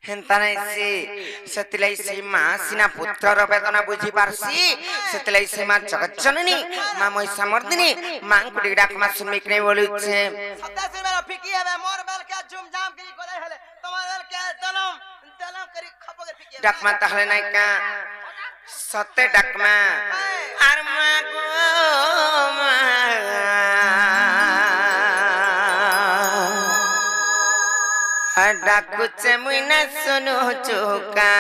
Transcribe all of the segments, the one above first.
हेन्ता नै सेतिलाई से माँ सिना पुत्रर वेदना बुझी पारसी सेतिलाई से माँ जगत जननी माँ मै समर्दिनी माँ कुडी डाकमा सुमिक नै बोलुछे सत्ता से मेरा फिकी है मोर बेल के झुम झाम करी गोले हले तुम्हारे के दलम दलम करी खपगे फिकी डाकमा तहले नै का सत्य डाकमा आर माँ गो डाकुचे मुई न सुनु चुका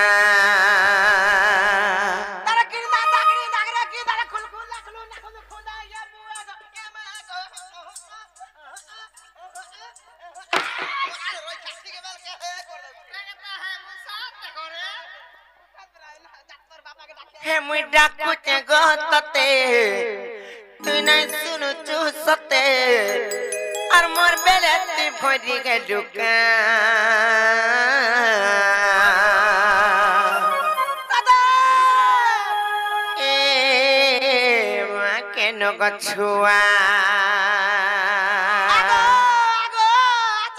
तारा किरदा ताकरी नागरा की तारा खुल खुल लखलू नखलू खुदा या बुआ के मा अरे रोई खाती के बेल के कर दे लगता है मुसात करे डॉक्टर बाबा के डाके हे मुई डाकुचे गतते तू न सुनु चुसते और मोर बेलती भरी के डुका दादा ए माँ के नो गछुआ आगो आगो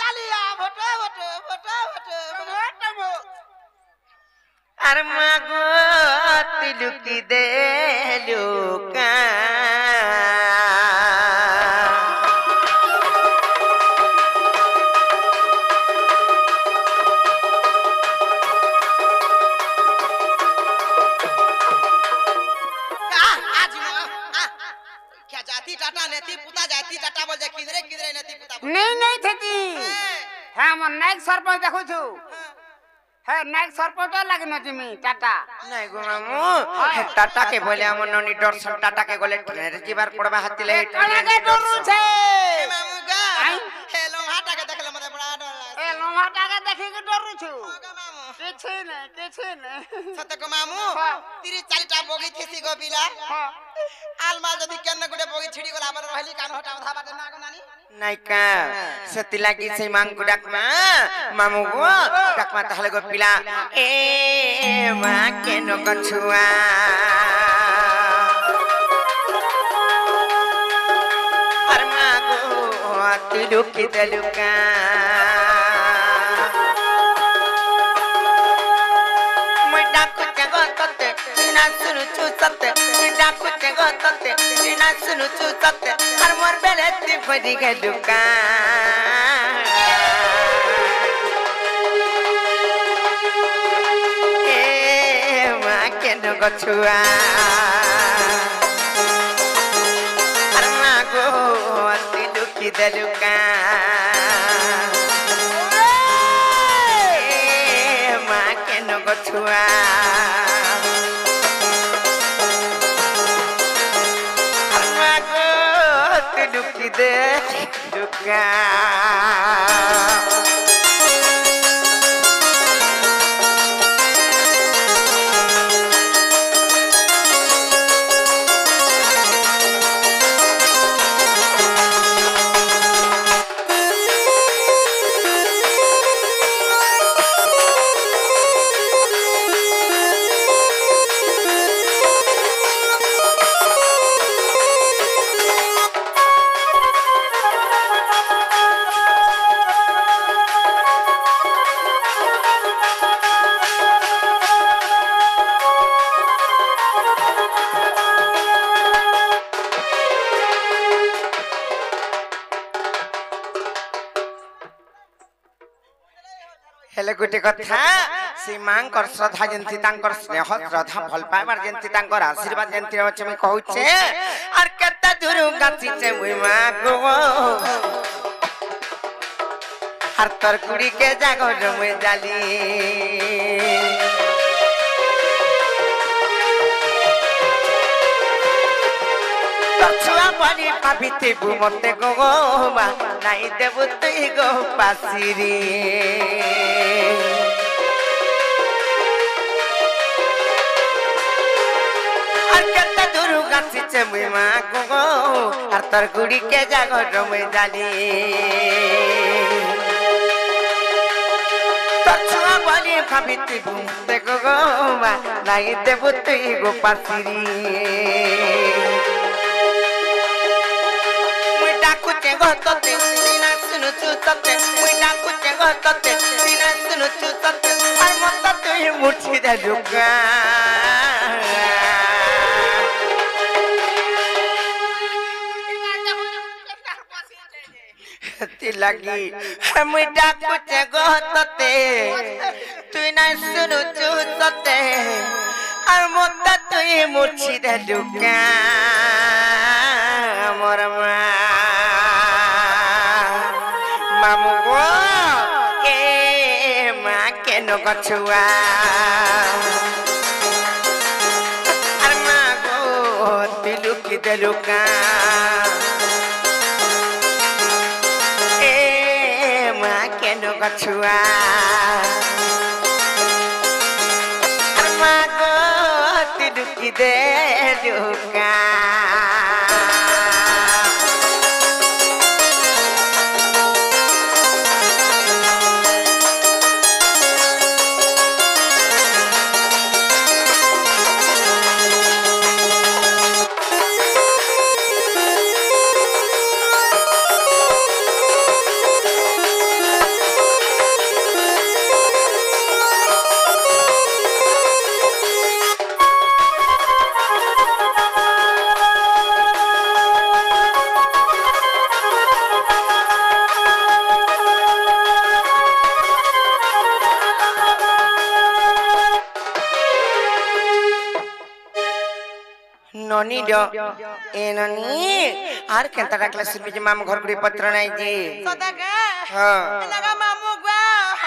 चलिया भटो भटो भटो भटो भटो और माँ गो तिलुकी दे लुका नहीं थी हाँ मन नाइक सरपंच देखो छु है नाइक सरपंच लगे न जिमी टाटा नहीं गो मामू टाटा के बोले हमन ननी दर्शन टाटा के गोले ट्रेन जीवार पड़बा हातिले कना के डरू छे मामू गा हेलो हाटा के देखले मते बड़ा डर लागे ए लोहाटा के देखि के डरू छु गा मामू किछे नहीं सत को मामू 30-40 टा बोगी थेसी गो बिला हां आलमाल जदी केन गुडे बोगी छिड़ी गोला बर रहली कान हटा उठा बाटे ना गो नानी नाइका सती लागी से मांग डाकमा मामू गो डाकमा तहले गो पिला ए माँ के नो गछुआ और माँ गो तिलुकी देलुका मैं डाकु जगो तते बिना सुनु चुसते डाकु जगो तते बिना सुनु चुसते और मोर बेलती भरी के डुका ए माँ के नो गछुआ और माँ गो तिलुकी देलुका ए माँ के नो गछुआ और माँ गो तिलुकी देलुका हेले गुटे कथा से मांकर श्रद्धा जंती तांकर स्नेह श्रद्धा भल पाइबार जंती तांकर आशीर्वाद जंती होचे मैं कहूचे और कत्ता दुरु गाची छे मुई मां गो हर तर कुड़ी के जागर मुई जाली छुआ पानी पाबिते बु मते गो मा नाई देबु तुई गो पासिरी गाची मुई माँ गो और तर गुड़ी के जागर मुई जाली छुआ बनी भाभी घूमते गो नाई देबु तुई गो पासिरी मुई डाकुचे गो तते ना सुनु चु तते मुई डाकु तते सीना सुनु चुतते और मत तुई मुट्ठी दे लुका ती लगी हम डाकुच गहतते तुई ना सुनु चुतते और मत तुई मुट्ठी दे लुका मोर मामू गो ए माँ के नो कछुआ और माँ गो तिलु की दिलुका ए माँ के नो कछुआ और माँ गो तिलु की दिलुका ननी dough A Nani are Kenta डाकला सुबी जे माम घर गुडी पत्र नाही जी सदा के हां लगा मामू गो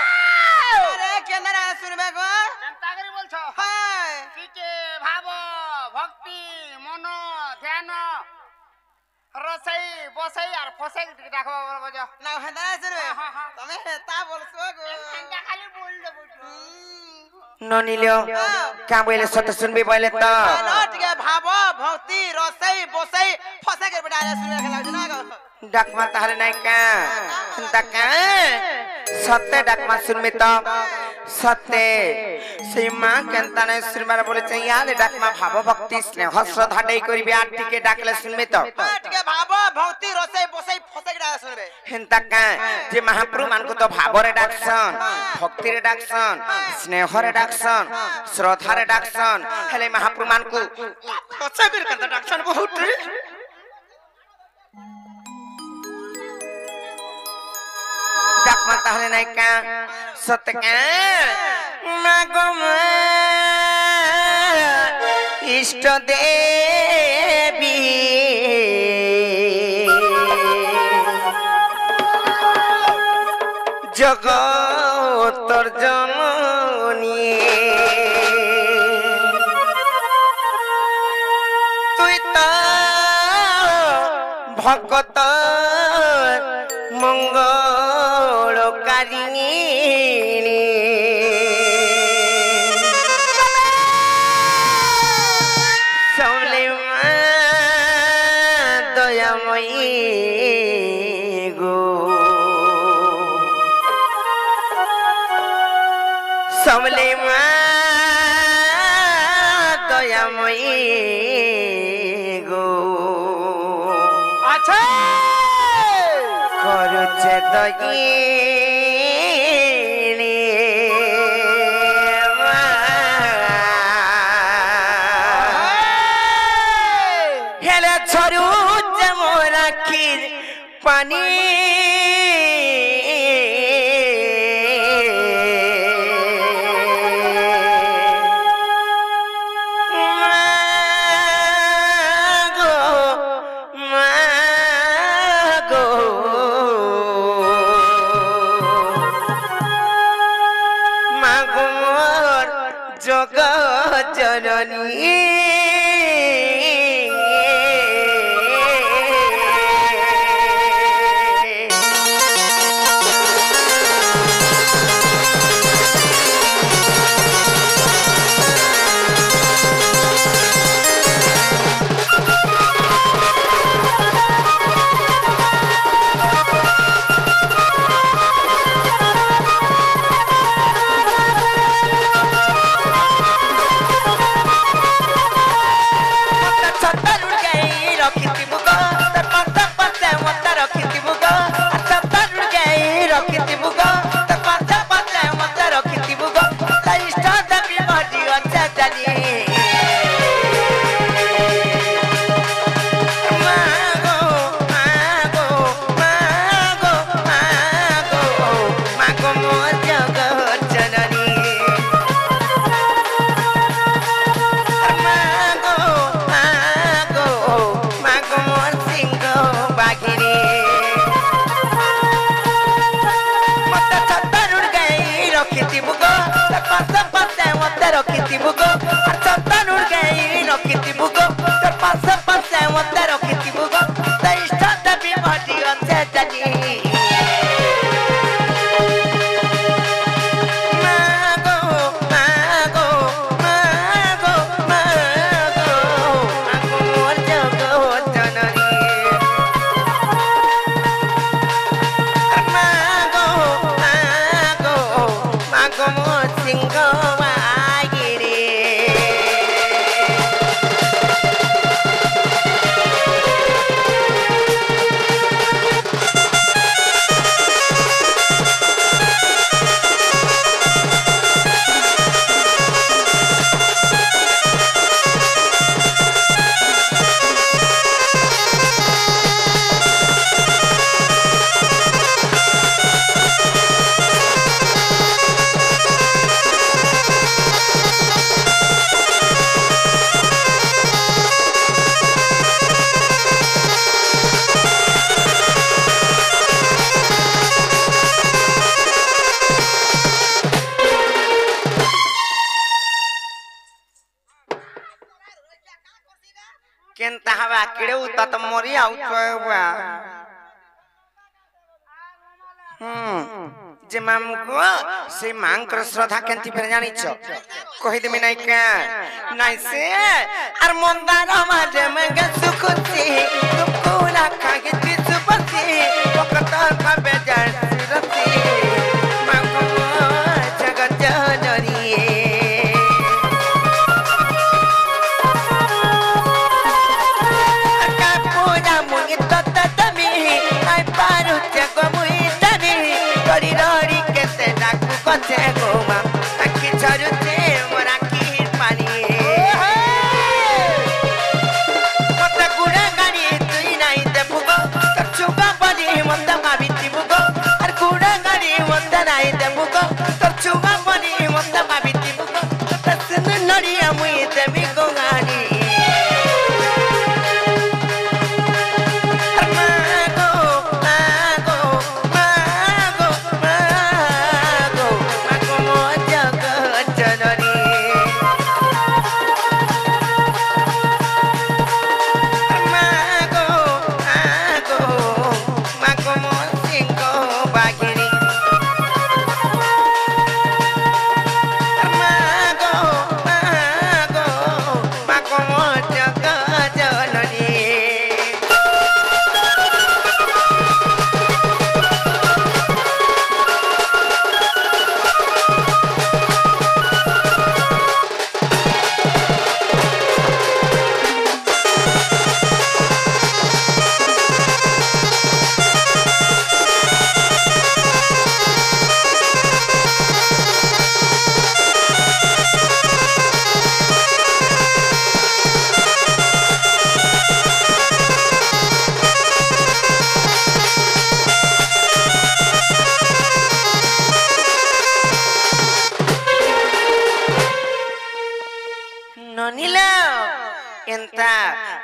अरे केंद्र सुनबे गो चिंता करी बोलछो हाय सीचे भाव भक्ति मन ध्यान रसई बसई और फसई डाकबा बजो ना हेंद्रा सुनबे हां हां तमे ता बोलसो गो चिंता खाली बोल दे बुझो ननी लो का बोले सत सुनबे बोले त लट के भाव भक्ति रसई बसई फसे के बेटा सुनबे के लागो ना गो डाकमा ताहले नाही का दका सत्य डाकमा सुनबे त सत्य सीमा केंता नाही सुनबार बोले छ याले डाकमा भाव भक्ति स्नेह श्रद्धा देई करिबे आ टिके डाकले सुनबे त लट के भाव भक्ति रसई बसई फसे के सुनबे हेंता का जे महाप्रभु मानको तो भाव रे डाकसन भक्ति रे डाकसन स्नेह रे डाकसन श्रद्धा रे डाकसन हेले महाप्रभु मानको फसे के केंता डाकसन बहुत रे डाकमा ताहले नाही का सत्य का मागम इष्ट देवी जगतर जननी तुई तो भगत मंगलकारिणी सबले दयामयी गो सबले दयामयी गो अच्छा करुचे दयी हेले छरू मोरा खीर पानी जग जननी मत रखिथिबु गो त इष्ट देवी भटी अछे जानी केनता हवा केड़े उता त मरी आउछवा जे मामू को से मांकर श्रद्धा केंती फेर जानी छ कहि देमी नै का नै से आर मंदार माजे में गे सुखती तुको रखा के सुपती वक्त का बेजार सुरती मांगो जगत जननी कथे गोमा अखि झरुते मोरा की पानी मत गुड़ा गाड़ी तुई नाही देबु गो त चुगा बनी मत भाबिति बुगो अर गुड़ा गाड़ी मत नाही देबु गो त चुगा बनी मत भाबिति बुगो त सुन नड़िया मुई देबी गो गाड़ी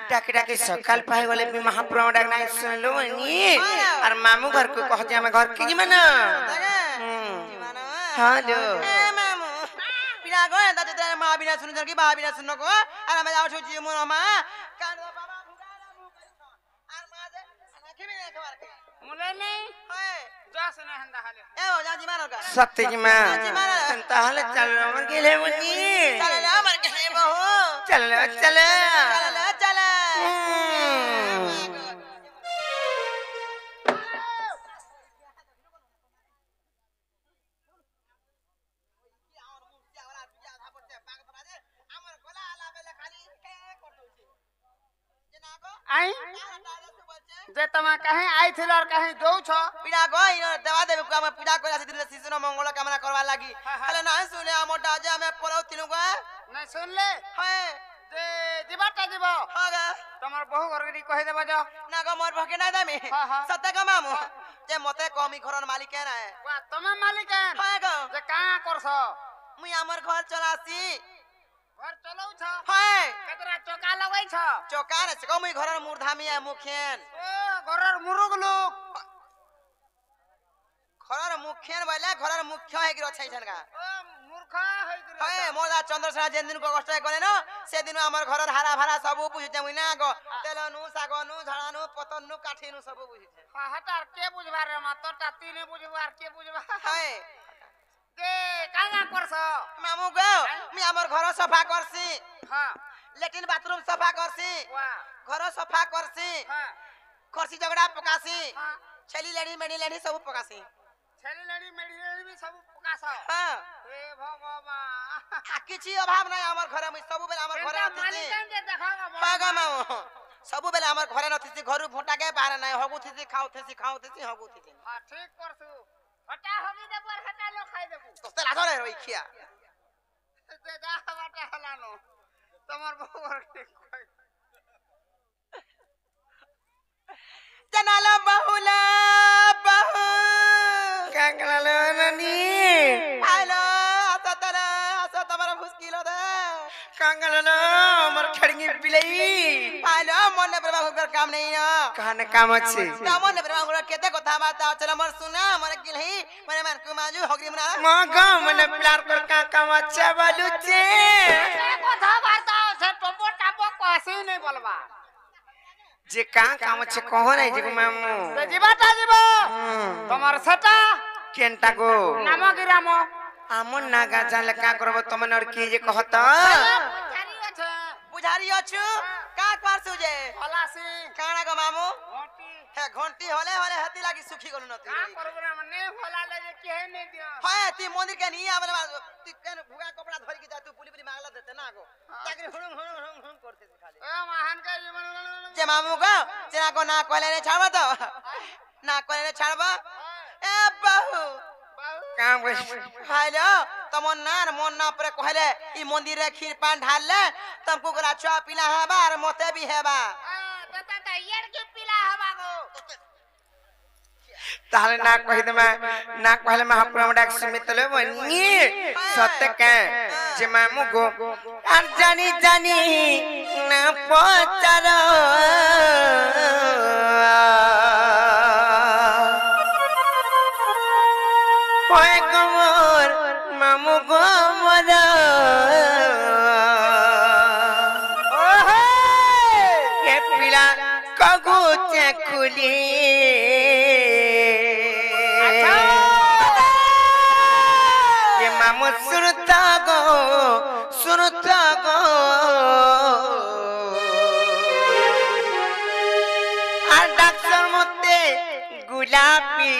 डाके डाके सकाल पाए गले भी महाप्रभु डाक नहीं सुनलो नी और मामू घर को कह जे हम घर की जीवन हां जो ए मामू पिला गए त ते मा बिना सुन जर की बा बिना सुन को और हम जाउ छु मोर मा कान बाबा भुगाला मु करी छ और मा जे आखे में खबर के मुले नहीं ओए जास न हंदा हाले ए हो जाजी मारो का सत्य जी मां ताहले चल मन के ले मुनी चल ले हमर के ले बहू चल चल चल चल आई जे तमा कहीं आई थिल और कहीं दो छ पीड़ा गई देवा देव को हम पूजा करा से शिशु न मंगल कामना करवा लागी हले ना सुने मोटा जे हमें परौ तिनु को नहीं सुन ले है जे जीवाटा जीव हां गा तमर बहु घरगडी कहि देबा जो ना गो मोर भके ना दामी सत्य का मामू जे मते कमी घरन मालिक है ना वा तमे मालिक है हां गो जे का करछ मुई हमर घर चलासी घर चलौ छ है केतरा चोका लगै छ चोका ने से मुई घरन मूर्धामी है मुखेन ओ घरर मुरुग लोग घरर मुखेन बोले घरर मुख्य है गिरो छै छनका ओ मूर्ख হ্যাঁ মোদা চন্দ্রসেনা যেন দিন কষ্ট করে ন সেদিন আমার ঘরের হারা ভাড়া সব বুঝিছে মুই না গো তেলনু শাগনু ঝাড়ানু পতনু কাঠিনু সব বুঝিছে হাটার কে বুঝবার রে মা তোরটা তিনে বুঝবার আর কে বুঝবা হ্যাঁ কে কাঙ্গা করছ মামু গো আমি আমার ঘর সফা করছি হ্যাঁ ল্যাট্রিন বাথরুম সফা করছি ওয়া ঘর সফা করছি হ্যাঁ করছি ঝগড়া পকাছি হ্যাঁ ছেলি লেডি মেডি লেডি সব পকাছি ছেলে লেডি মেডি লেডি বি সব পকাছ হ্যাঁ হে ভগবান কিছু অভাব নাই আমার ঘরে আমি সবুবেলে আমার ঘরে এটা আছি মালিকান যে দেখাগা পাগা মামু সবুবেলে আমার ঘরে নথিছি ঘরু ফোটাকে বাহারে নাই হগুথিছি খাউথিছি হগুথিছি হ্যাঁ ঠিক করছু হটা হবি দেব আর হটা লো খাই দেব তোস্তে লাজরে রই খিয়া তে যা হবাটা হলানো তোমার বউর কি কই জানালা বাহুলা বাহু কাঙ্গালো নানি হ্যালো আসো তোমার মুশকিল দে কাঙ্গালো আমার খড়ঙ্গি বিলাই হ্যালো মনে প্রভাব কাম নেই না কানে কাম আছে মনে প্রভাব কেতে কথা বার্তা চল আমার শুনা মনে কিলহি মনে মান কুমাজু হগরি মনা মগা মনে প্লার কর কা কাম আছে বলুছে কথা বার্তা সে টপো টাপো কইছি নাই বলবা যে কা কাম আছে কহ নাই যে মামু তে জিবাটা জিব তোমার সেটা কেনটা গো নাম গিরাম আমন নাগা জানলে কা করব তুমি আর কি যে কহত জানি আছে বুঝারি আছু কাক পারছু যে হলাসি কানা গো মামু ঘটি হে ঘন্টি হলে হলে হাতি লাগি সুখী গলু নতি কা করব না মানে হলালে যে কে নে দিও হয় তুই মন্দির কে নিয়ে আমলে তুই কেন ভুগা কপড়া ধরি কি যা তুই পুলি পুলি মাগলা দেতে না গো তাকে হুড়ুম হুড়ুম হুড়ুম হুড়ুম করতেছ খালি ও মহান কে জীবন যে মামু গো চেনা গো না কইলে রে ছাড়বা তো না কইলে রে ছাড়বা এ বাহু কা বস হ্যালো তোমার না মন না পরে কইলে ই মন্দিরে ক্ষীর পান ঢাললে তুমকো গোরা চা পিলা হেবা আর মতে भी হেবা তা ইয়ার কি পিলা হবা গো তাহলে না কই দেমা না কইলে মহাপ্রভু ডাক সমিতলে বনি সত্য কে যে মামু গো আর জানি জানি না পচার ওই কমর মামু গো মর এ পিলা কগু চেকুলি এ মামু সুরতা গো আর ডাক্তার মতে গোলাপি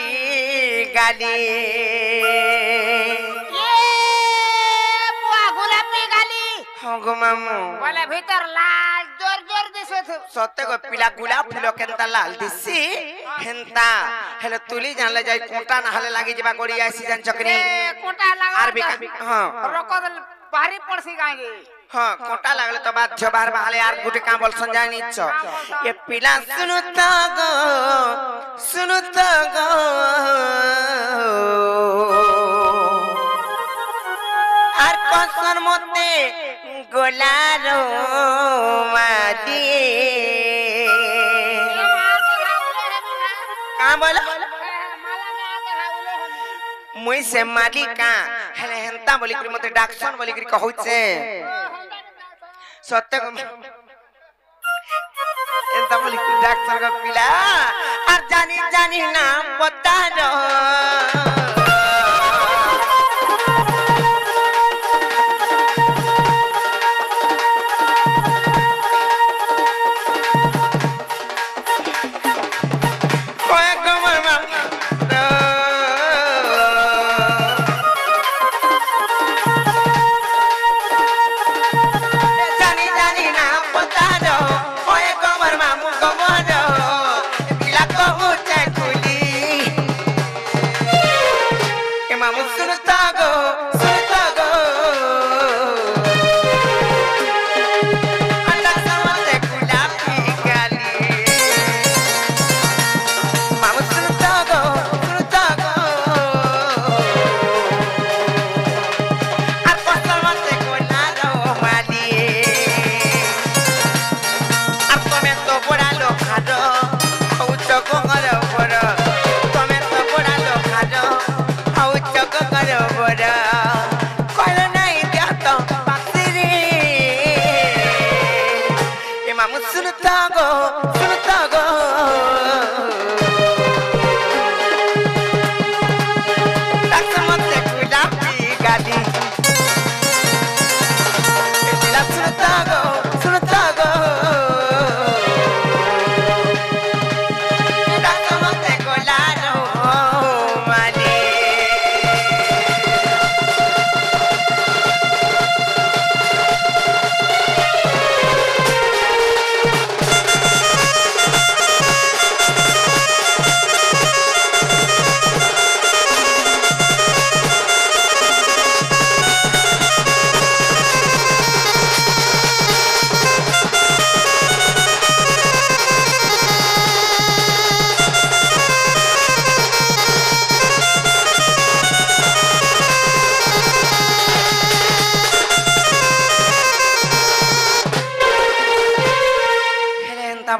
গালি গোলাপি গালি হগো মামু বলে ভিতর লাল জোর জোর দিছে সত্য গো পিলা গোলাপ ফুল কেনতা লাল দিছি হেনতা হেলে তুলি জানলে যাই কোটা না হলে লাগি যাবা গড়ি আইছি জান চকনি কোটা লাগা আর বিকা হ্যাঁ রকদ ভারী পড়ছি গাঁগে হ্যাঁ কোটা লাগলে তো বাদ জবার বাহালে আর গুটি কাম বল সঞ্জায় নিচ্ছ এ পিলা শুনুত গো আর কসর মতে গোলারো মাদি কা বল মুই সে মালিকা হেলে হেনতা বলি করি মতে ডাকছন বলি করি কহুছে সত্য গো এনতা বলি করি ডাকছন গো পিলা আর জানি জানি না পতারো Come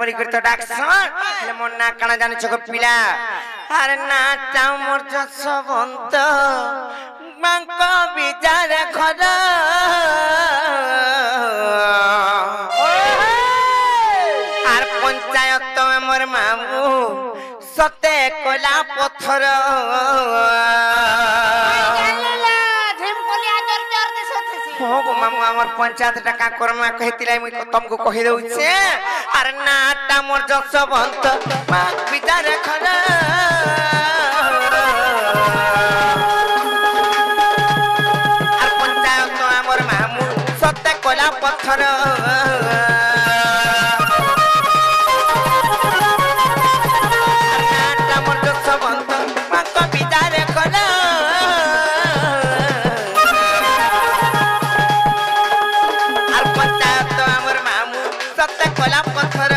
बोली कर तो डाकसन हेले मोर ना काना जाने छको पिला अरे ना टा मोर जसवंत मांक बिचार घर আর পঞ্চায়েত আমার মামু সতে কলা পথর हो गो मामू हमर पंचायत टका करमा कहतिलाई मुई तुमको कहि दउछे अरे नाटा मोर जसवंत मा विचार खरा আর पंचायत हमर मामू सते कला पत्थर नाटा मोर जसवंत मा विचार खरा कला पत्थर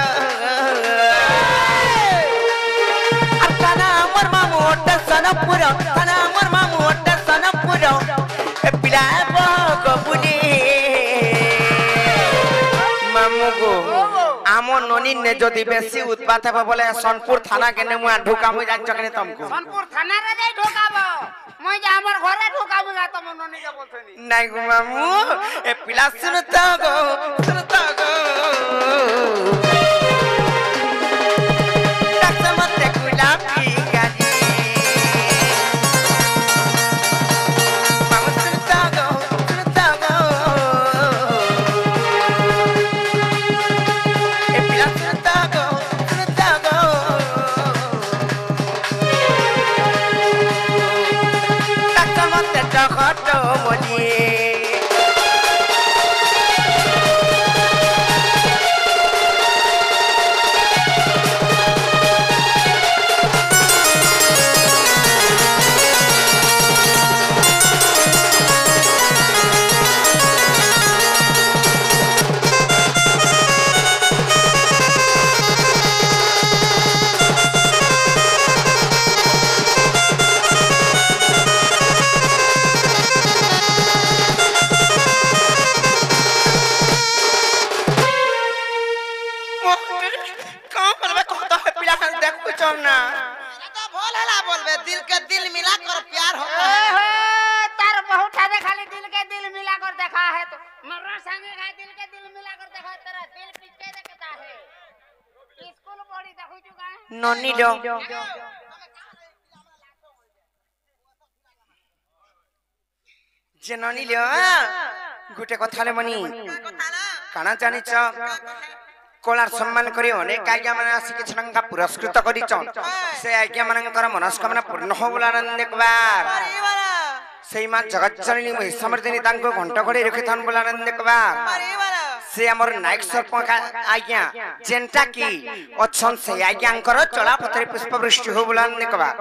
थाना अमर मामू ओटे सनपुर थाना अमर मामू ओटे सनपुर ए पिला बगबुनी मामू गो आमो ननी ने जदी बेसी उत्पात हे बोले सोनपुर थाना के ने मुआ ढोका मुई जान चकने तुमको सोनपुर थाना रे जाई ढोकाबो मुई जे हमर घरे ढोकाबो गा तुम ननी के बोलछनी नहीं गो मामू ए पिला सुनता गो ननी लो जे ननी लो गुटे कथाले मनी काना जानि छ कलार सम्मान करी अनेक आज्ञा माने आसी के छनंगा पुरस्कृत करी छ से आज्ञा मानकर मनस्कामना पूर्ण हो बोलानंद एकबार सेई मा जगत जननी महिषमर्दिनी तांको घंटा घड़ी रखिथन बोलानंद एकबार से हमर नायक सरपंच आज्ञा जेंटा की अच्छन से आज्ञांकर चला पथरे पुष्पवृष्टि हो बोलानंद एकबार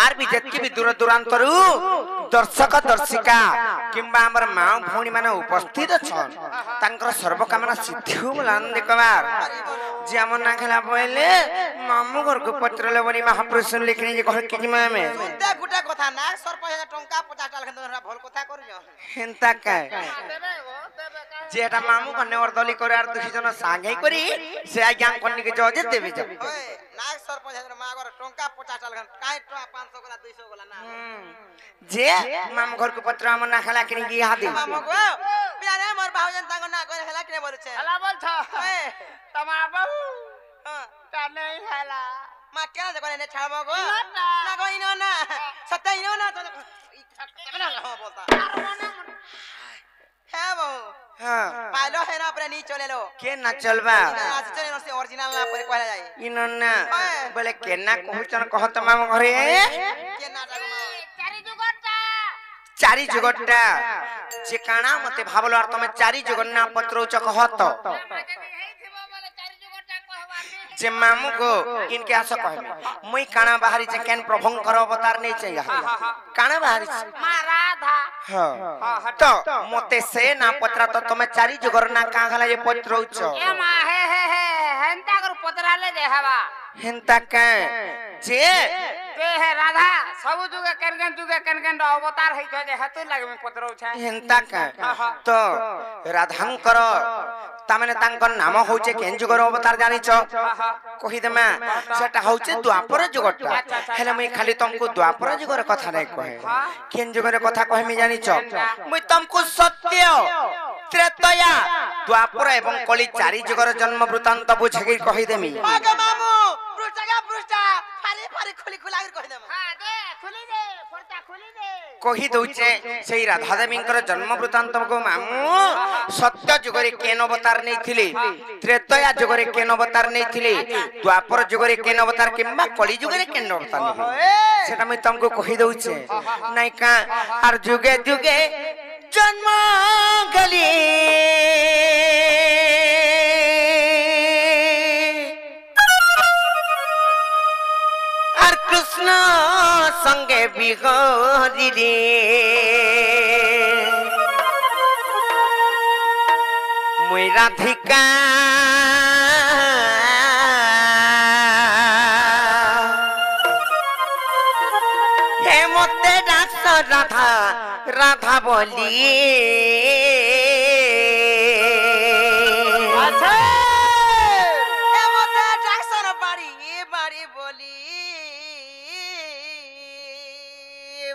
आर भी जत्की भी दूर दूरांतरु दर्शक दर्शिका किंबा हमर मां भौणी माने उपस्थित छन तांकर सर्वकामना सिद्धि हो बोलानंद एकबार जे हमर ना खेला पहिले मामू घर को पत्र लेबनी महापुरुष लिखनी जे घर के जिमा में गुटा गुटा कथा ना सरपंच टंका 50 टाल खन भल कथा करियो हेंता काय जेटा मामू कन्ने वर्दली करे आर दुखी जन सांगे करी से आज्ञा कन्नी के जजे देबे जा ओए नाग सरपंच मागर टंका 50 टाल खन काई टका 500 गोला 200 गोला ना जे मामू घर को पत्र हमर ना खेला किनी की हादी मामू गो बियारे मोर भाउजन तांग ना करे हेला किने बोलु छे हला बोल छ ओए तमा बहु हां ता नहीं हला मा केना जे करे ने छाबो गो ना गो इनो ना सत्ता इनो ना तो केना बोलता है बहु हां पालो है ना अपने नी चले लो के ना चलबा आज चले न से ओरिजिनल ना पर कहला जाई इनो ना बोले केना कहचन कहत मामू घरे केना जागो चारी जुगट्टा जे काना मते भाबलो आर तमे चारी जुगन्ना पत्र उच कहत जे मामू को इनके आस कहबे मुई काना बाहरी जे केन प्रभंकर अवतार नहीं चाहिए काना बाहरी मां राधा हां तो मते से ना पत्रा तो तमे चारी जुगरना का गला जे पत्र उच ए मा हे हेंता कर पत्रा ले दे हवा हेंता का जे কে হে রাধা সবু যুগে কেন কেন অবতার হইছে যে হেতু লাগবে পত্রউছা হেন্তা কা তো রাধাঙ্কর তাମାନେ ତାଙ୍କର ନାମ ହଉଛି କେନ୍ ଯୁଗର ଅବତାର ଜାଣିଛ କହିଦେମା ସେଟା ହଉଛି ଦ୍ୱାପର ଯୁଗଟା ହେଲେ ମୁଇଁ ଖାଲି ତମକୁ ଦ୍ୱାପର ଯୁଗର କଥା ନାଇଁ କହେ କେନ୍ ଯୁଗର କଥା କହିମି ଜାଣିଛ ମୁଇଁ ତମକୁ ସତ୍ୟ ତ୍ରେତୟା ଦ୍ୱାପର ଏବଂ କଳି ଚାରି ଯୁଗର ଜନ୍ମ ବୃତ୍ତାନ୍ତ ବୁଝେଇ କହିଦେମି मागे मामू पृष्ठा फारी फारी खुली खुलागिर कहि देम हां दे खुली दे पर्चा खुली दे कही दउचे सेई राधा देवींकर जन्म वृत्तांत को मामू सत्य जुगरे केन अवतार नै थिले त्रेतया जुगरे केन अवतार नै थिले द्वापर जुगरे केन अवतार किंबा कली जुगरे केन अवतार नै सेटा मैं तुमको कही दउचे नै का आर जुगे जुगे जन्म गली आर कृष्ण संगे बिगड़ी रे मुई राधिका हे मते डाक्स राधा राधा बोली अच्छा ए मोते डाक्सन बाड़ी बाड़ी बोली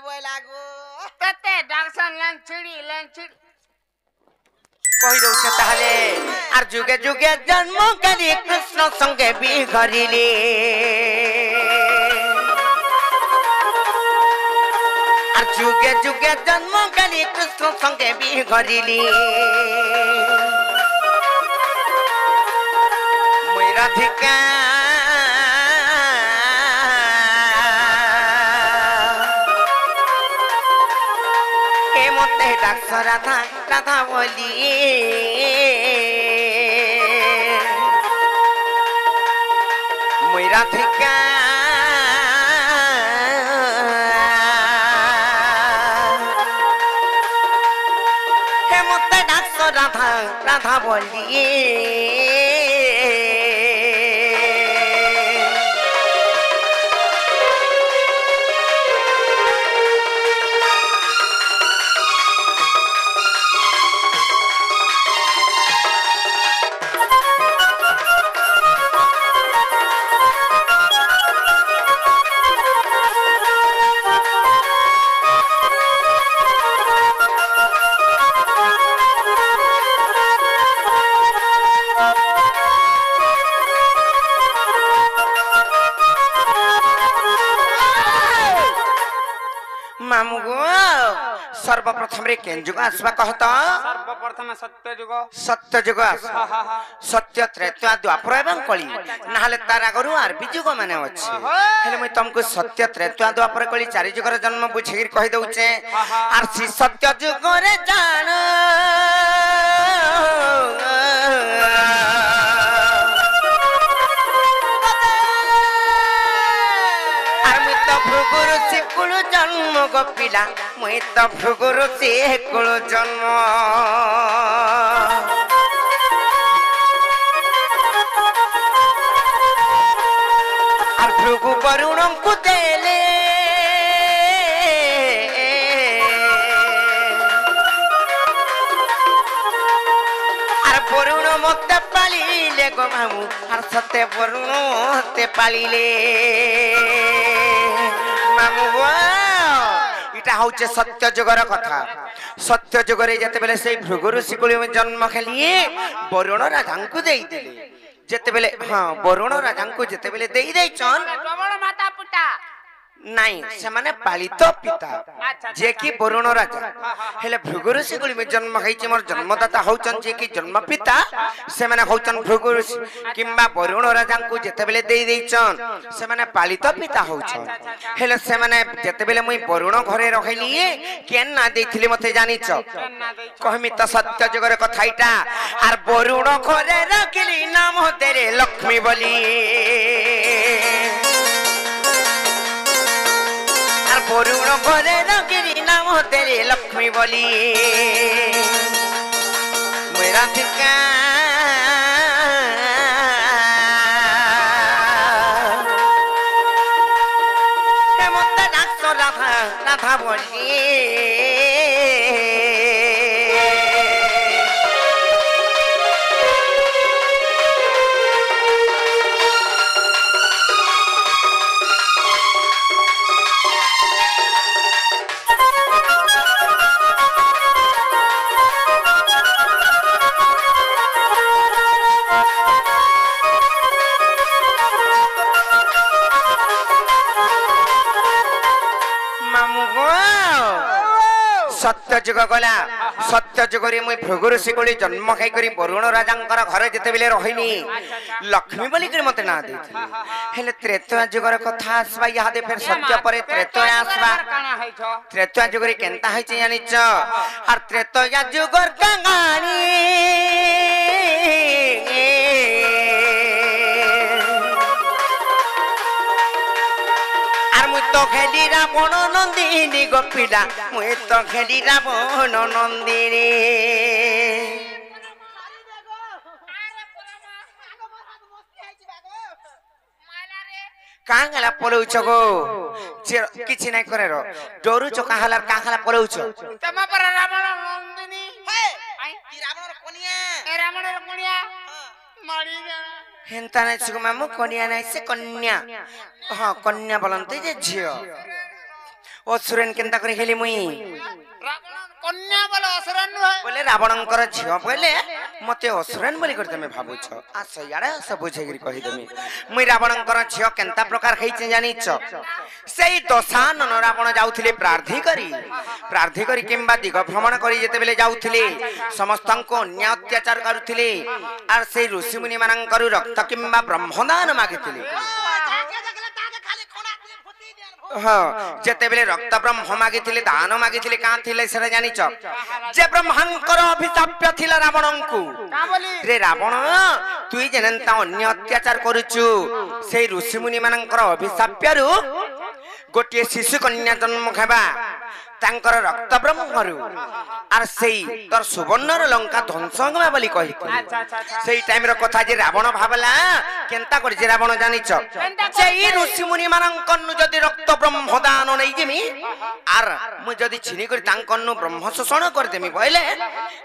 बोलागो तते डाक्सन लंचड़ी कही दउছে তাহলে আর যুগে যুগে জন্ম করি কৃষ্ণ সঙ্গে বিঘরিলে আর যুগে যুগে জন্ম করি কৃষ্ণ সঙ্গে বিঘরিলে মই রাধিকা হে মতে ডাক্স রাধা রাধা বলি মই রাধিকা হে মতে ডাক্স রাধা রাধা বলি मामू गो सर्वप्रथम रे केन जुग आसबा कहत सर्वप्रथम सत्य जुग आस सत्य त्रेता द्वापर एवं कली नाहले तार आगरु आर भी जुग माने अछि हेले मैं तुमको सत्य त्रेता द्वापर कली चारि जुगर जन्म बुझेगिर कहि दउचे आर सी सत्य जुग रे जान भृगुरु सिकुल जन्म गपिला मुई तो भृगुरु सिकुल जन्म और भृगु वरुण को देले और वरुण मत पालिले गो मामू और सत्य वरुण ते पालिले इटा हौचे सत्य जुगर कथा सत्य जुगरे जेते बेले से भृगु ऋषिकुल जन्म खेलिए वरुण राजा को देई देले जेते बेले हां वरुण राजा को जेते बेले देई देई चन प्रबल माता पिता नहीं से माने पालित पिता जे की वरुण राजा हेले भृगु ऋषिकुल जन्म खैचे मोर जन्मदाता हौचन जे की जन्म पिता से माने हौचन भृगु ऋषि किंबा वरुण राजा को जेते बेले देई देई चन से माने पालित पिता हौचन हेले से माने जेते बेले मुई वरुण घरे रखलिए केन ना देथिले मते जानि छ कहमी त सत्य जगर कथाइटा आर वरुण घरे रखली नाम तेरे लक्ष्मी बोली वरुण घरे रखली नाम तेरे लक्ष्मी बोली मेरा ठिका রাধা বলি सत्य जुग गला सत्य जुगरे मुई भृगु ऋषि कोली जन्म खाई करी वरुण राजांकर घरे जेते बेले रहिनी लक्ष्मी बोली करी मते ना दे हेले त्रेतया जुगर कथा आसबा यादे फिर सत्य परे त्रेतया आसबा त्रेतया जुगरे केनता होइছে जानिच और त्रेतया जुगर कहानी तो खेली रावण नंदिनी गोपिला मुई तो खेली रावण नंदिनी कांगला पलौछ गो किछि नै करेरो डरुछ काहला काहला पलौछ तमा पर रावण नंदिनी हे ई रावणर कोनिया ए रावणर कोनिया मारी जा हेंता नै छु मामु कन्या नै से कन्या हां कन्या बोलंते जे झियो असुरन केनता करे हेली मुई रावण कन्या बोले असुरन नुहे बोले रावणंकर झियो बोले मते असुरन बोली कर तमे भाबुछ आ सयाडा सब बुझेगिरी कहि देमी मुई रावणंकर झियो केनता प्रकार खैचे जानिछ सेई दशानन रावण जाउथिले प्रार्थी करी किंबा दिग भ्रमण करी जेते बेले जाउथिले समस्तन को अन्याय अत्याचार करुथिले आर सेई ऋषि मुनि मानंकर रक्त किंबा ब्रह्मदान मागिथिले हाँ जेते बेले रक्त ब्रह्म मागिथिले दान मागिथिले का थिले सेरा जानिछ जे ब्रह्मांकर अभिशाप्य थिला रावणंकु का बोली रे रावण तुई जेनंता अन्य अत्याचार करूछु सेई ऋषि मुनि मानंकर अभिशाप्यरु गोटे शिशु कन्या जन्म खाबा तांकर रक्त ब्रह्मरु आर सेई तोर सुवर्णर लंका ध्वंसंगमा बोली कहिथि सेई टाइम रो कथा जे रावण भाबला केनता कर जे रावण जानिछ सेई ऋषि मुनि मानंकनु जदि रक्त ब्रह्म दान नै जेमी आर मु जदि छिनी कर तांकनु ब्रह्म शोषण कर देमी बोले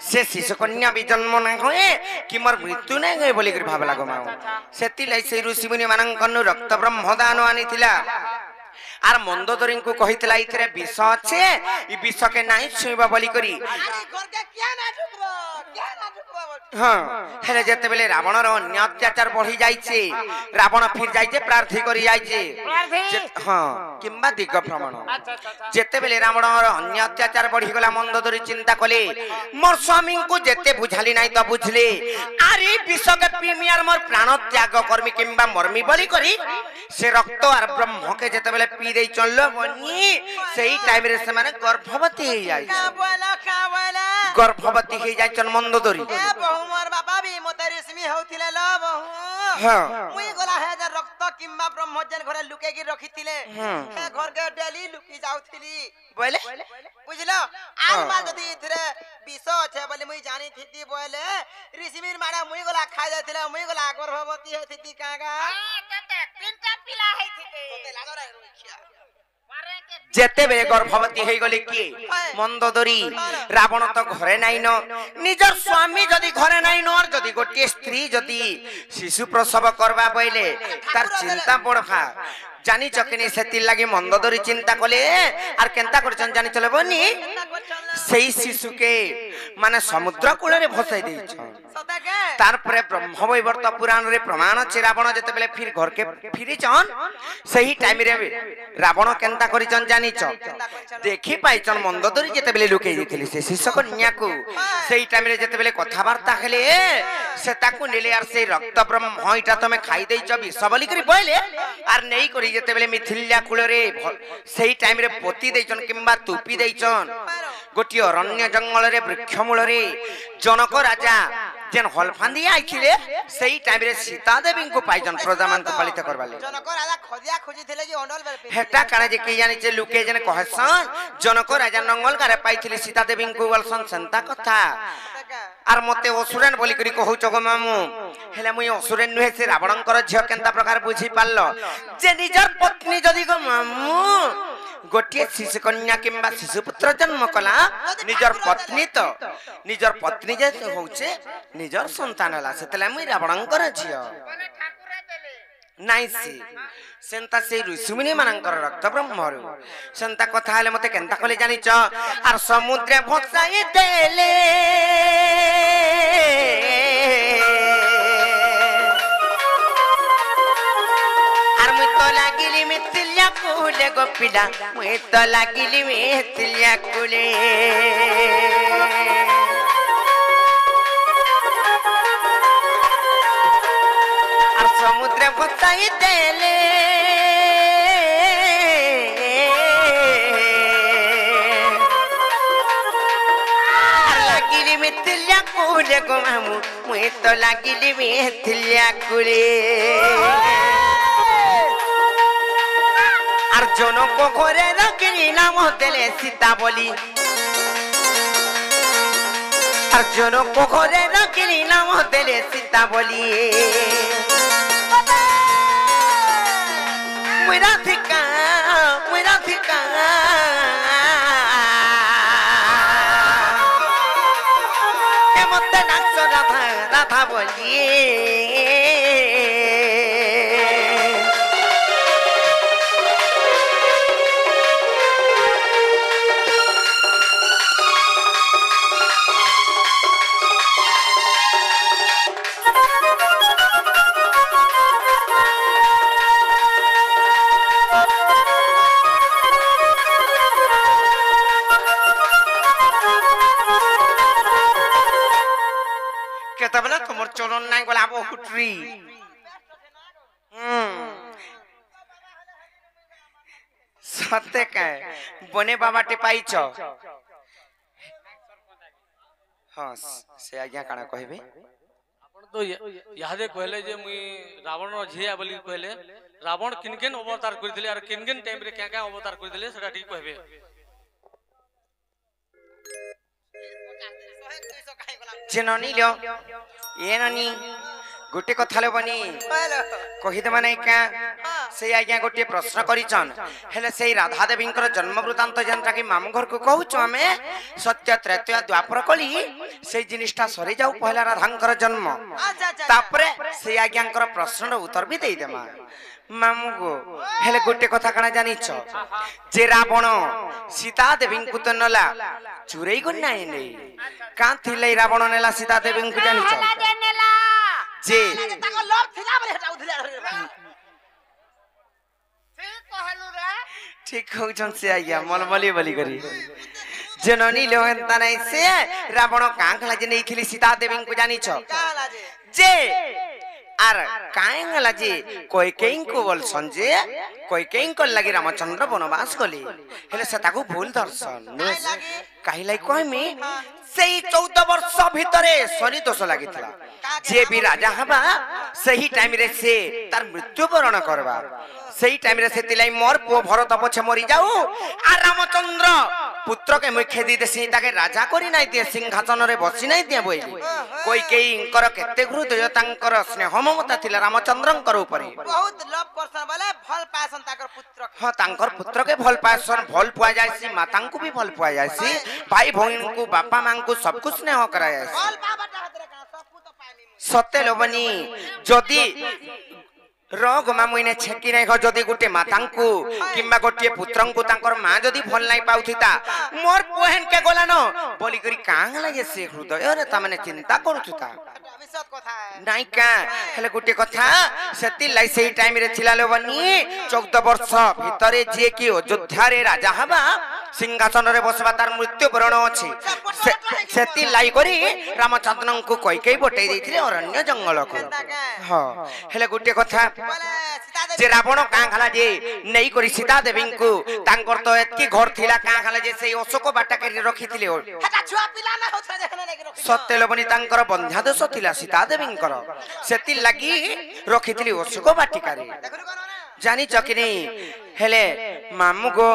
से शिशु कन्या भी जन्म न होए कि मोर मृत्यु नै गए बोली कर भाबला गो माओ सेति लै सेई ऋषि मुनि मानंकनु रक्त ब्रह्म दान आनिथिला आर मंदोदरी को कहितला इथरे विष अछि ई विष के नाही छुइबा बोली करी अरे घर के क्या ना ठुकबो हां हेले जेते बेले रावण रो अन्य अत्याचार बढ़ी जाइछे रावण फिर जाइछे प्रार्थी करी जाइछे हां किंबा दिग भ्रमण जेते बेले रावण रो अन्य अत्याचार बढ़ी गला मंदोदरी चिंता कले मोर स्वामी को जेते बुझाली नाही तो बुझले अरे विष के पीमियार मोर प्राण त्याग कर्मी किंबा मरमी बोली करी से रक्त और ब्रह्म के जेते बेले पी देई चललो बनी सेही टाइम रे से माने गर्भवती हो जाय का बोला गर्भवती हो जाय चन मंदोदरी ए बहु मोर बाबा भी मोते रेशमी होतिले ल बहु हां मुई गोला है जे रक्त किंबा ब्रह्मजन घरे लुके की रखितिले ए घर के डेली लुकी जाउथिली बोले बुझलो आज माल जदी इथरे विष छे बोले मुई जानी थिति बोले ऋषिमीर मारा मुई गोला खाइ जाथिले मुई गोला गर्भवती हेथिति कागा तीनटा पिला है थिते तोते लागो रे रोखिया जेते बे गर्भवती हे गले की मंदोदरी रावण तो घरे नाइ न निजर स्वामी जदी घरे नाइ न और जदी गोटे स्त्री जदी शिशु प्रसव करबा पहिले तार चिंता पड़फा जानी चकनी सेति लागि मंदोदरी चिंता कले आर केनता करचन जानी चले बनी सेई शिशु के माने समुद्र कूल रे भसाई देछ सदा के तार परे ब्रह्मवैवर्त पुराण रे प्रमाण अछि रावण जेते बेले फिर घर के फिरि चन सही टाइम रे रावण केनता करिचन जानी च देखि पाइचन मंदोदरी जेते बेले लुके दिथिली से शिशु कन्या को सही टाइम रे जेते बेले कथा वार्ता हेले से ताकू नेले आर से रक्त ब्रह्म इटा तमे खाई देइछ विष बोली करी बोले आर नेई करी जेते बेले मिथिल्या कूल रे सही टाइम रे पोती देइछन किंबा तुपी देइछन गोटी अरण्य जंगल रे वृक्ष मूल रे जनक राजा जेन हलफांदी आइथिले सही टाइम रे सीता देवी को पाइजन प्रजामान को पालित करबाले जनक राजा खोजिया खोजी थिले जे अंडल बेर हेटा काने जे के जानि जे लुके जने कहसन जनक राजा नंगल करे पाइथिले सीता देवी को वलसन संता कथा आर मते असुरन बोली करी कहू चगो मामू हेले मुई असुरन नुहे से रावणंकर झियो केनता प्रकार बुझी पाल्लो जे निजर पत्नी जदी गो मामू गोटे शिशु कन्या किंबा शिशु पुत्र जन्म कला निजर पत्नी जे होचे निजर संतान ला सेतला मुई रावणंकर झियो नाइ सेंता से ऋषिमुनि मानकर रक्त ब्रह्मरु सेंता कथा हले मते केंता कले जानि छ आर समुद्र भसाई देले आर मुई तो लागिली मिथिल्या कुले गोपिला मुई तो लागिली मिथिल्या कुले आर समुद्र भसाई देले मिथिल्या कुले गो मामू मुई तो लागिली मिथिल्या कुले आर जनो को घरे रखिली नाम देले सीता बोली आर जनो को घरे रखिली नाम देले सीता बोली मुई राधिका राधा बोलिए केतबला तुमर चलन नाइ गला बहुट्री सत्य काय बने बाबाटे पाइछ हां से आज्ञा काना कहबे आपण तो यादे कहले जे मुई रावण झिया बोली कहले रावण किनकेन अवतार कर दिले और किनकेन टाइम रे क्या क्या अवतार कर दिले सेटा ठीक कहबे जननी लो ये ननी गोटे कथा ले बनी कहि दे माने का से आज्ञा गोटे प्रश्न करिचन हेले से राधा देवींकर जन्म वृत्तांत जनता कि मामू घर को कहूछु हमें सत्य त्रेतया द्वापर कली से जिनिसटा सरी जाऊ पहला राधांकर जन्म तापरे से आज्ञांकर प्रश्नर उत्तर भी देई देमा मामू गो हेले गोटे कथा कणा जानि छ जे रावण सीता देवी को तो नला चुरई को नाही नै का थिले रावण नेला सीता देवी को जानि छ जे ताको लोभ थिला बले हटाउ थिला ठीक हो जन से आया मलमली बली करी जननी लोहंता नहीं से रावण कांखला जे नहीं थिली सीता देवी को जानि छ जे आर कांगला जे कोई केइन को बोल संजे कोई केइन को लगी रामचंद्र वनवास गले हेले से ताको भूल दर्शन काहिलाई कहमी सेही 14 वर्ष भितरे शनि दोष लागितला जे भी राजा हबा सही टाइम रे से तार मृत्यु वरण करबा सही टाइम रे से तिलाई मोर पो भरत पछे मरि जाऊ आ रामचंद्र पुत्र के मुखे दी देसी ताके राजा करी नाही दे सिंहासन रे बसी नाही दे बोइली कोई केई इंकर केते हृदय तांकर स्नेह ममता थिला रामचंद्रंकर ऊपरे बहुत लव पर्सन बोले फल पासन ताकर पुत्र हां तांकर पुत्र के फल पासन फल पुआ जायसी मातां को भी फल पुआ जायसी भाई बहन को बापा मां को सब कुछ स्नेह करा जायसी फल बाबाटा हातरे का सब तो पानी सत्य लोबनी जदी रोग मामुइने छेकी नै हो जदी गुटे मातांकु किंबा गोटे पुत्रंकु तांकर मां जदी फल नै पाउथिता मोर बहन के गोलानो बोली करी कांग लागे से हृदय रे ता माने चिंता करूथुता अविश्वास कथा नाइ का हेले गुटे कथा सेति लाई सेही टाइम रे छिला लोबनी 14 वर्ष भितरे जे की अयोध्या रे राजा हबा सिंहासन रे बसबा तार मृत्यु वरण अछि सेति लाई करी रामचंद्रन को कोई कोई बटै दैथिले अरण्य जंगल को हां हेले गुटे कथा जे रावण कां खाला जे नै करी सीता देवी को तांकर तो एतकी घर थिला कां खाला जे से अशोक बाटा के रखिथिले हटा छुआ पिला ना होछ देखने नै रखि सत्य लोबनी तांकर बंध्या दोष थिला सीता देवींकर सेति लागि रखिथिले अशोक बाटिका रे जानी चकिनी हेले मामू गो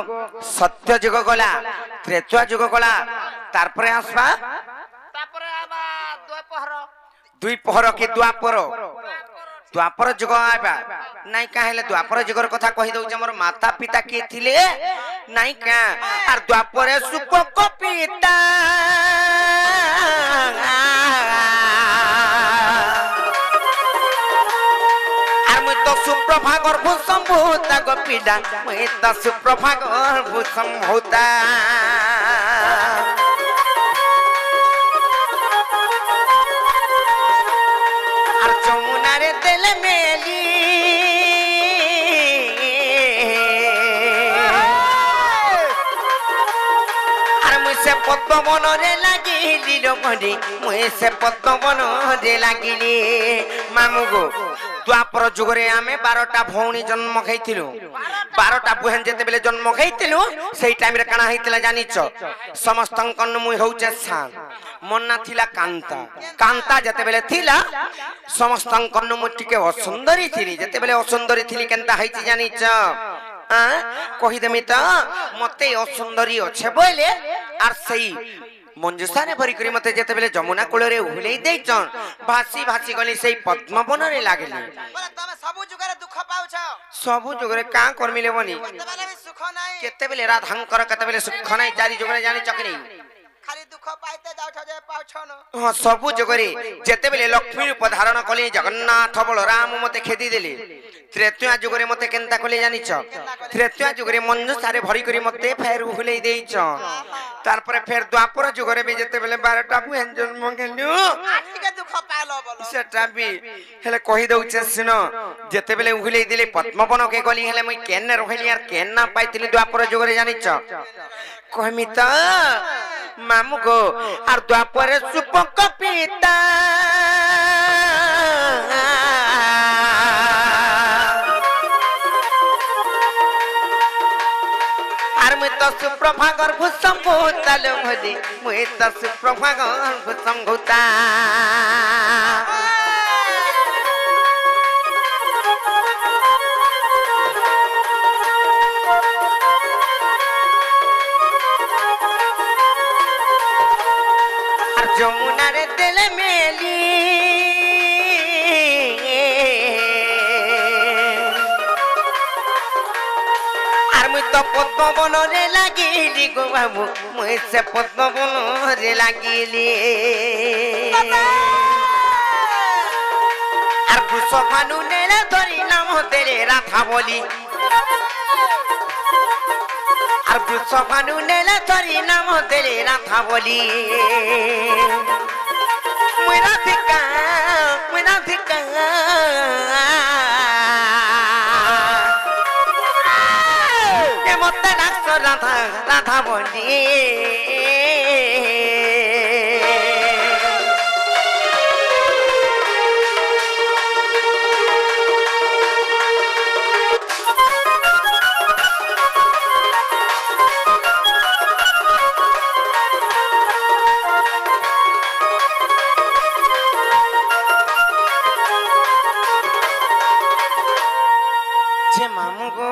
सत्य जुग गला त्रेतया जुग गला तारपरे आसबा तापरे आबा द्वापर दुई पहर के द्वापर जुग आबा নাই কা হেলে দ্বাপর যুগর কথা কহি দউছ মোর মাতা পিতা কে থিলে নাই কা আর দ্বাপরে সুপক পিতা আর মুই তো সুপ্রভাগর ভূসম্ভূতা গোপীডা মুই তো সুপ্রভাগর ভূসম্ভূতা আর যমুনারে তেলে মেলি আর মুই সে পদ্মবনরে লাগিলি রমণী মুই সে পদ্মবনরে লাগিলি মামু গো দ্বাপর যুগরে আমি 12টা ভৌণী জন্ম খাইছিলু 12টা বুহেন যেতে বেলে জন্ম খাইছিলু সেই টাইমরে কানা হইতলা জানিছ সমস্তঙ্কন মুই হউছে সান মন্না থিলা কান্তা কান্তা যেতে বেলে থিলা সমস্তঙ্কন মুই টিকে অসুন্দরী থিলি যেতে বেলে অসুন্দরী থিলি কেনতা হইছি জানিছ কহিদেমি তো মতে অসুন্দরী আছে বলে আর সেই মঞ্জুসারে ভরি করি মতে যেতে বেলে যমুনা কূলরে উহলেই দেইছন ভাসি ভাসি গলি সেই পদ্মবনরে লাগিলি বলে তুমি সবু যুগরে দুঃখ পাউছ সবু যুগরে কা করমিলে বনি কেতেবেলে বি সুখ নাই কেতেবেলে রাধাঙ্কর কেতেবেলে সুখ নাই চারি যুগরে জানি চকনি খালি দুঃখ পাইতে যাউছ যে পাউছ ন হ্যাঁ সবু যুগরে যেতেবেলে লক্ষ্মী রূপ ধারণ কলি জগন্নাথ বলরাম মতে খেদি দেলি ত্রেতয়া যুগরে মতে কেনতা কলি জানিছ ত্রেতয়া যুগরে মঞ্জুসারে ভরি করি মতে ফের উহলেই দেইছ তারপরে ফের দ্বাপর যুগরে বি যেতেবেলে 12টা বুহেন জন্ম গেলু আজকে দুঃখ পাইলো বলো সেটা বি হেলে কহি দউছে শুন যেতেবেলে উহলেই দিলি পদ্মবনকে গলি হেলে মুই কেন রহিলি আর কেন না পাইতিলি দ্বাপর যুগরে জানিছ কহিমি তো মামু গো আর দ্বাপরে সুপক পিতা আর মুই তো সুপ্রভাগর ভূসম্ভূতা লোভলি মুই তো সুপ্রভাগর ভূসম্ভূতা আর যমুনারে তেলে মেলি আর মুই তো পদ্মবনরে লাগিলি গো বাবু মুই সে পদ্মবনরে লাগিলি আর বৃষভানু নেলে ধরি নাম তেরে রাধা বলি আর বৃষভানু নেলে ধরি নাম তেরে রাধা বলি মুই রাধিকা মতে ডাকছ রাধা রাধা বলি যে মামু গো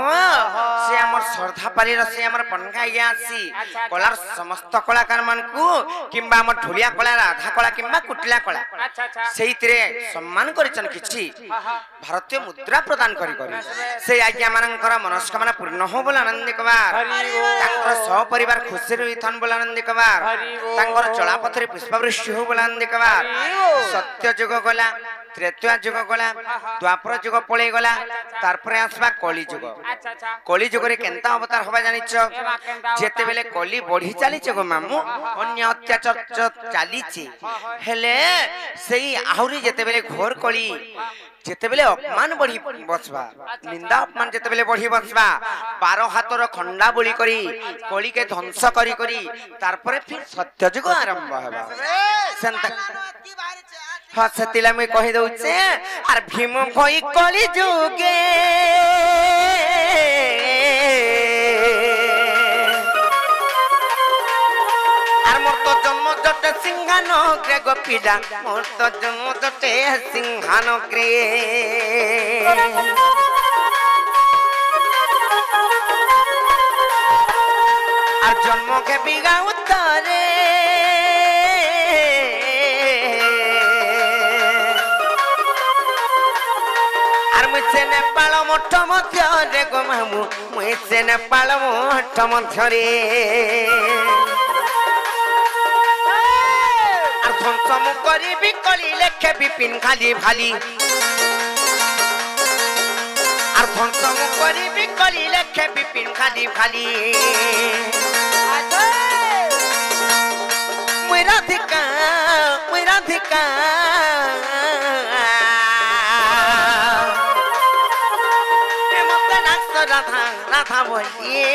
সে আমার শ্রদ্ধাপালির সে আমার পনগাইয়া আসি কলার সমস্ত কলাকার মানকু কিংবা আমার ঢুলিয়া কলা রাধা কলা কিংবা কুটিলা কলা সেইতিরে সম্মান করিছন কিছু ভারতীয় মুদ্রা প্রদান করি করি সেই আজ্ঞা মানଙ୍କର মনস্কামনা পূর্ণ হো বলে আনন্দ কবার তাଙ୍କର সপরিবার খুশি রহিথন বলে আনন্দ কবার তাଙ୍କର চলাপথরে পুষ্পবৃষ্টি হো বলে আনন্দ কবার সত্য যুগ গলা ত্রেতয়া যুগ গলা দ্বাপর যুগ পড়ে গলা তারপরে আসবা কলি যুগ কলি যুগরে কেনতা অবতার হবা জানিছ যেতেবেলে কলি বঢ়ি চালিছে গো মামু অন্য অত্যাচার চালিছে হেলে সেই আহুরি যেতেবেলে ঘোর কলি যেতেবেলে অপমান বঢ়ি বসবা নিন্দা অপমান যেতেবেলে বঢ়ি বসবা 12 হাতর খন্ডা বলি করি কলিকে ধ্বংস করি করি তারপরে ফির সত্য যুগ আরম্ভ হবা সেন্তা কি বাড়িছে হ্যাঁ সেতিলা মুই কহি দউছে আর ভীম ভই কলি যুগে আর মোর তো জন্ম জটে সিংহান গ্রে গোপীডা মোর তো জন্ম জটে সিংহান গ্রে আর জন্ম কে বিগা উত্তরে আর मुई से नेपाल मठ मध्य रे गो मामू मुई से नेपाल मठ मध्य रे আর ধ্বংস মু করিবি কলি লেখে বিপিন খালি ভালি আর ধ্বংস মু করিবি কলি লেখে বিপিন খালি ভালি মুই রাধিকা মতে ডাকছ রাধা রাধা বলিয়ে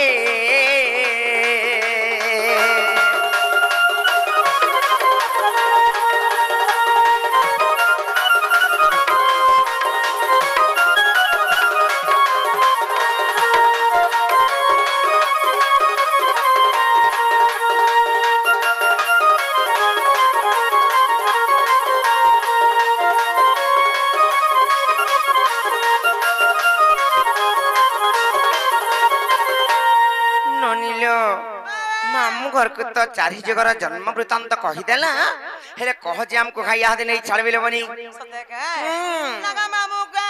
मामू घर को तो चारि जगर जन्म वृत्तांत कहीदेला हेले कह जे हमको खाई यहाँ नहीं छाड़बिले बनी नगा मामू का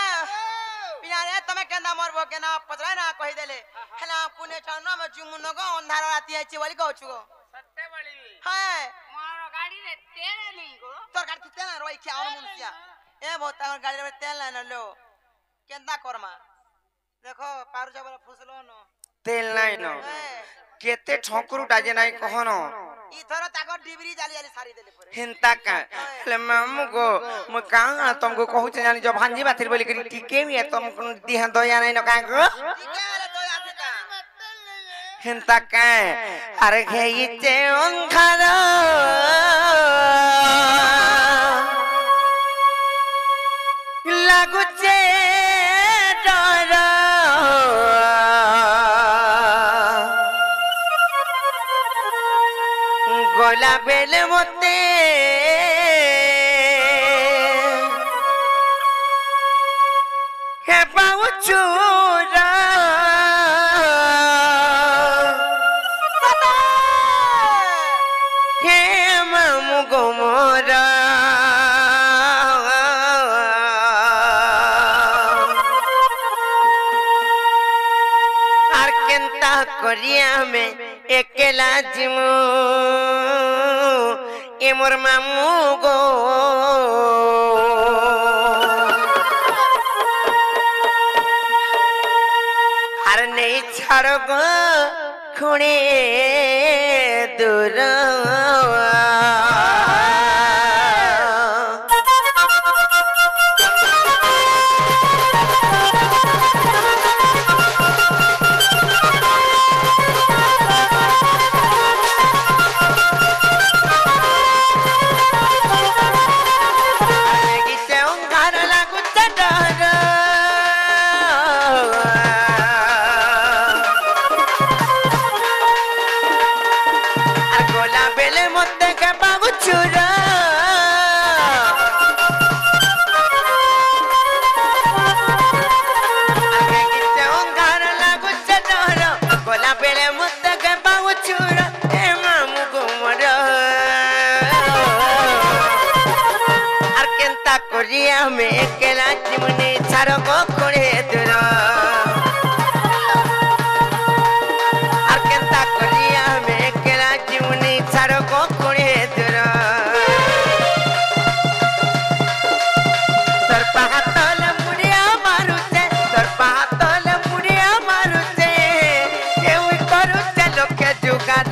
बिना रे तमे केना मरबो केना पतरा ना कहि देले हेला पुने छन म जुमु नगो अंधार राती आइछि बोली कहू छु सत्य बोली हाय मोर गाड़ी रे तेल नहीं गो तोर गाड़ी तेल ना रोई क्या और मुंसिया ए बहुत गाड़ी रे तेल ना लो केंदा करमा देखो पारु जबर फुसलो न तेल नहीं न केते ठोकरू डाजे नहीं कहनो ई थरो ताको डिबरी जाली जाली सारी देले परे हिंता का ले मामू गो म कहां तुमको कहू छ जानी जो भांजी बातिर बोली करी टिके भी है तुम दिह दया नहीं न का गो टिके रे तो आथे का हिंता का अरे घेइते ओंखार लागुचे डर गोला बेले मोते हे पाउचुरा हे मामू गोमरा आर केंता करिया में एकेला जिमु ए मोर मामू गो आर नहीं छाड़ गो खुणे दूर में अकेला चिमनी छारो को खोड़े दूर और केंता करिया में अकेला चिमनी छारो को खोड़े दूर तोर पातल मुड़िया मारुते तोर पातल मुड़िया मारुते केउ करूते लोके जुगाड़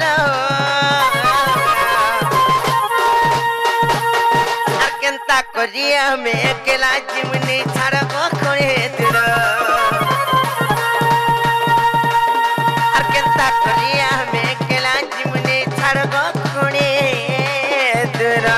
करिया में अकेला जिमनी छाड़ को खोड़े दूर और केंता करिया में अकेला जिमनी छाड़ को खोड़े दूर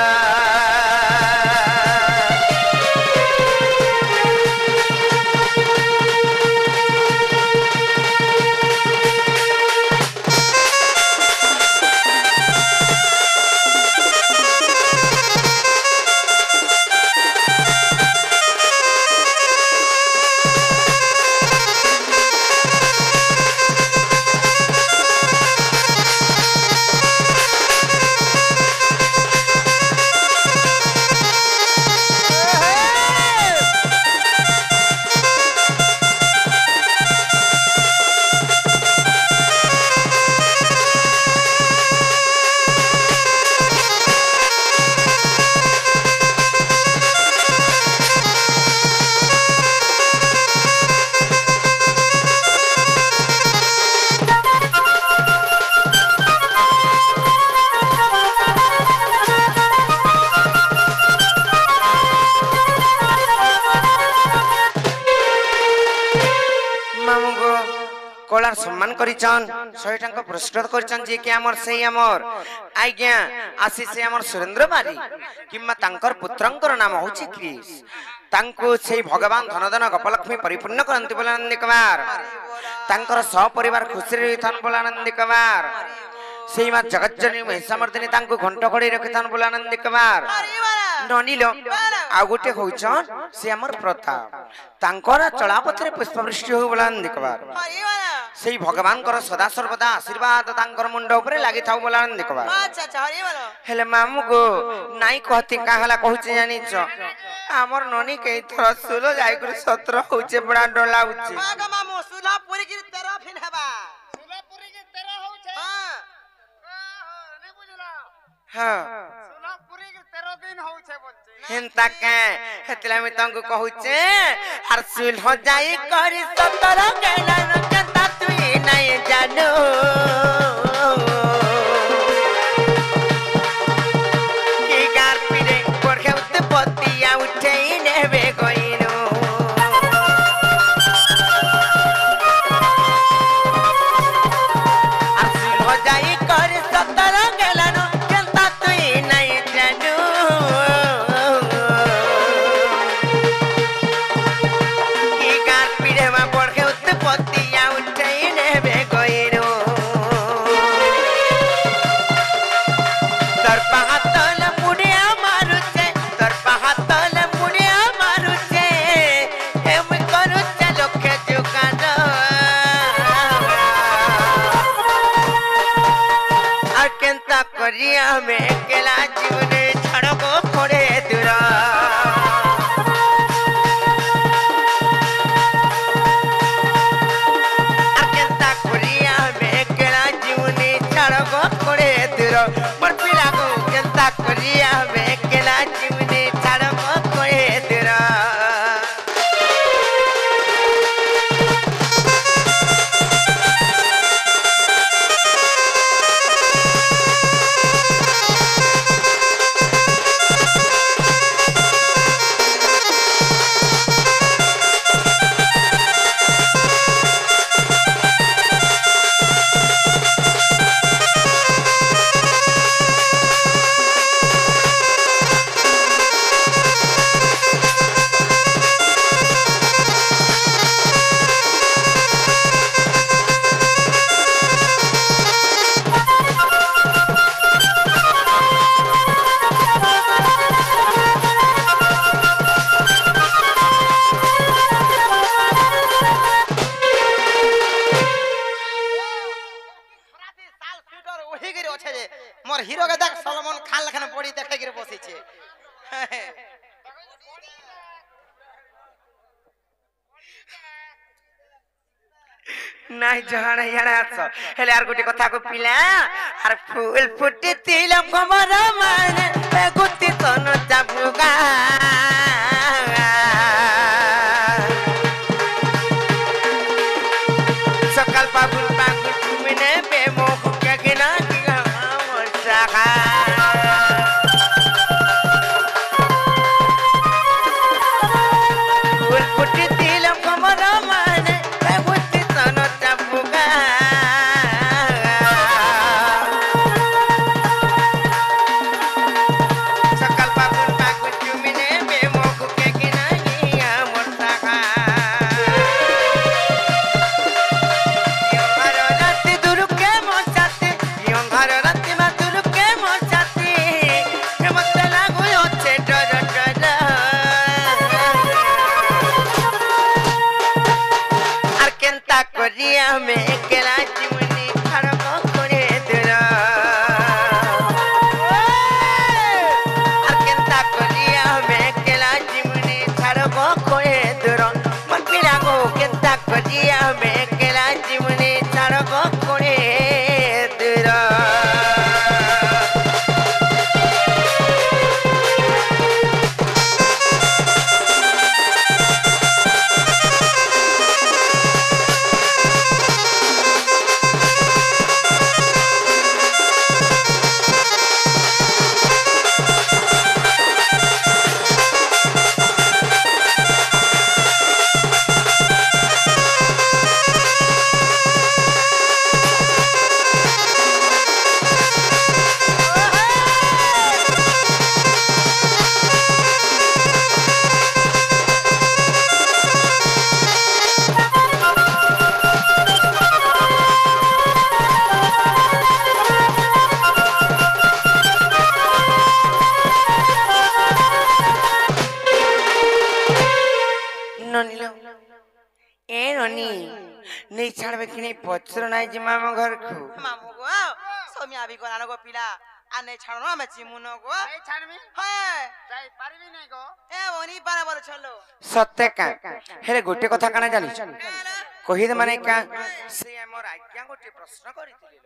করিছন 100 টাকা পুরস্কৃত করিছন যে কি আমার সেই আমার আজ্ঞা আসি সে আমার সুরেন্দ্র বারি কিংবা তাঙ্কর পুত্রঙ্কর নাম হচ্ছে ক্রিস তাঙ্কু সেই ভগবান ধনধন গোপলক্ষ্মী পরিপূর্ণ করন্তি বলে আনন্দ কুমার তাঙ্কর সপরিবার খুশি রহিথান বলে আনন্দ কুমার সেই মা জগজ্জনী মহিষামর্দিনী তাঙ্কু ঘণ্ট ঘড়ি রখিথান বলে আনন্দ কুমার ননিল ଆଉ ଗୋଟେ ହଉଛନ୍ ସେ ଆମର ପ୍ରତାପ ତାଙ୍କର ଚଳାପଥରେ ପୁଷ୍ପବୃଷ୍ଟି ହଉ ବୋଲି ଆନନ୍ଦ କୁମାର ସେଇ ଭଗବାନଙ୍କର ସଦା ସର୍ବଦା ଆଶୀର୍ବାଦ ତାଙ୍କର ମୁଣ୍ଡ ଉପରେ ଲାଗିଥାଉ ବୋଲି ଆନନ୍ଦ କୁମାର ହେଲେ ମାମୁକୁ ନାଇଁ କହତି କାହଲା କହୁଛି ଜାଣିଛ ଆମର ନନି କେଇ ଥର ସୁଲ ଯାଇକରି 17 ହଉଛେ ବଡା ଡର ଲାଗୁଛି ହଁ হেন্তা কে হেতলা আমি তঙ্গু কহুছে আর সুল হ যাই করি 17 কেলা নকতা তুই নাই জানো কি গার পিরে পড়ে উঠতে পতিয়া উঠেই নেবে কইনো আর সুল হ যাই করি 17 কেলা নকতা তুই নাই জানো में केला जीवने छड़को खोड़े दूरा अकेंता कोरिया में केला जीवने छड़को खोड़े दूरा पर पिला को केंता कोरिया में केला जीवने छड़को खोड़े दूरा मोर हीरो के देख सलमान खान लखन बॉडी देखे गिर बसी छे নাই জহানা ইয়াড়া আছো হেলে আর গোটে কথা কো পিলা আর ফুল ফুটি তিল কমর মানে গুতি তন চাবুগা সকাল পাগুন পাগুন তুমিনে বেমো হুকে কিনা কিনা মশাখা ফুল ফুটি তিল কমর মানে গুতি তন চাবুগা সকাল পাগুন পাগুন তুমিনে বেমো ননিল এ ননি নেই ছাড়বে কি নেই পচর নাই যে মামা ঘরকু মামু গো সৌমিয়া বি গলানো গো পিলা আর নেই ছাড়ো আমি চিমুনো গো এই ছাড়বি হ্যাঁ যাই পারবি নাই গো এ ওনি পারা বলে চলো সত্যি কা হেলে গোটে কথা কানা জানিছ কহিদে মানে কা সে আমার আজ্ঞা গোটে প্রশ্ন করিଥିଲି